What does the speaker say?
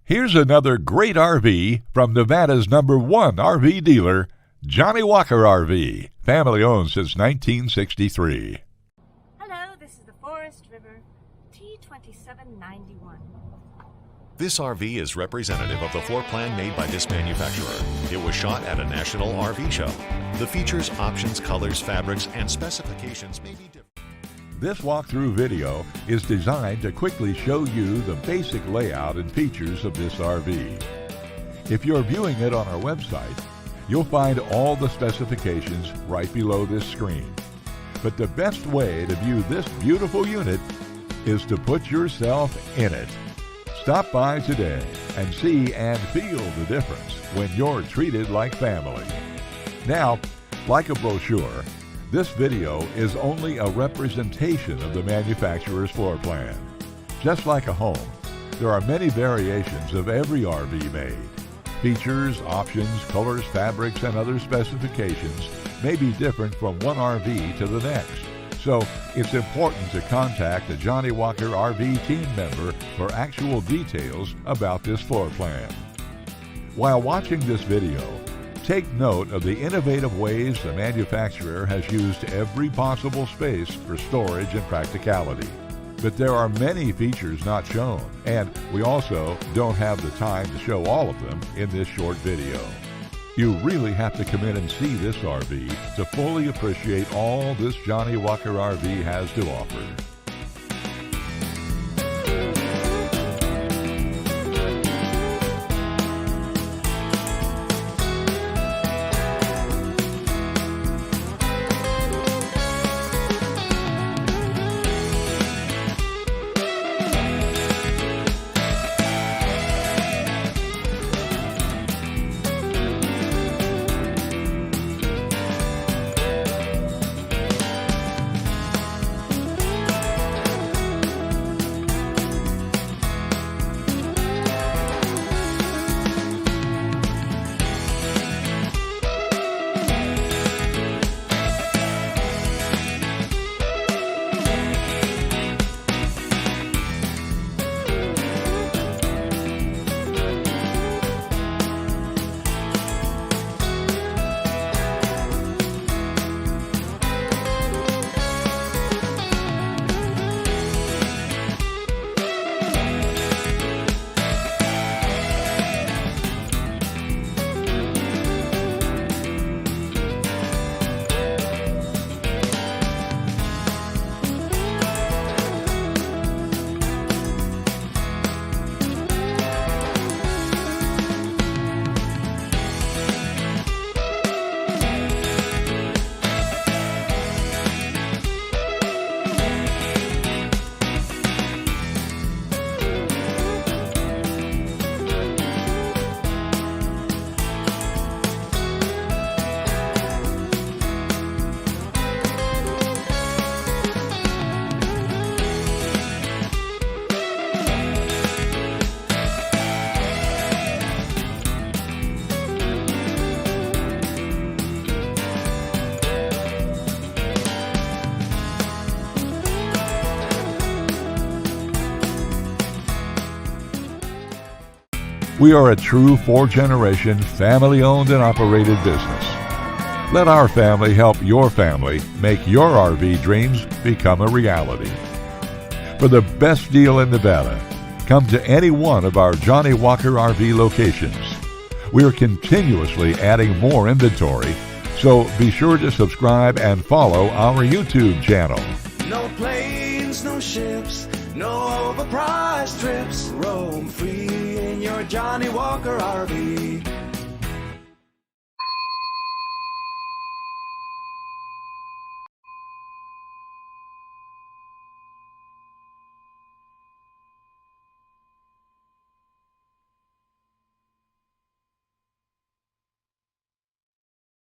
Here's another great RV from Nevada's #1 RV dealer, Johnnie Walker RV, family owned since 1963. Hello, this is the Forest River-T2791. This RV is representative of the floor plan made by this manufacturer. It was shot at a national RV show. The features, options, colors, fabrics, and specifications may be different. This walkthrough video is designed to quickly show you the basic layout and features of this RV. If you're viewing it on our website, you'll find all the specifications right below this screen. But the best way to view this beautiful unit is to put yourself in it. Stop by today and see and feel the difference when you're treated like family. Now, like a brochure, this video is only a representation of the manufacturer's floor plan. Just like a home, there are many variations of every RV made. Features, options, colors, fabrics, and other specifications may be different from one RV to the next. So it's important to contact a Johnnie Walker RV team member for actual details about this floor plan. While watching this video, take note of the innovative ways the manufacturer has used every possible space for storage and practicality. But there are many features not shown, and we also don't have the time to show all of them in this short video. You really have to come in and see this RV to fully appreciate all this Johnnie Walker RV has to offer. We are a true four-generation, family-owned and operated business. Let our family help your family make your RV dreams become a reality. For the best deal in Nevada, come to any one of our Johnnie Walker RV locations. We are continuously adding more inventory, so be sure to subscribe and follow our YouTube channel. No planes, no ships, no overpriced trips. Roam free in your Johnnie Walker RV.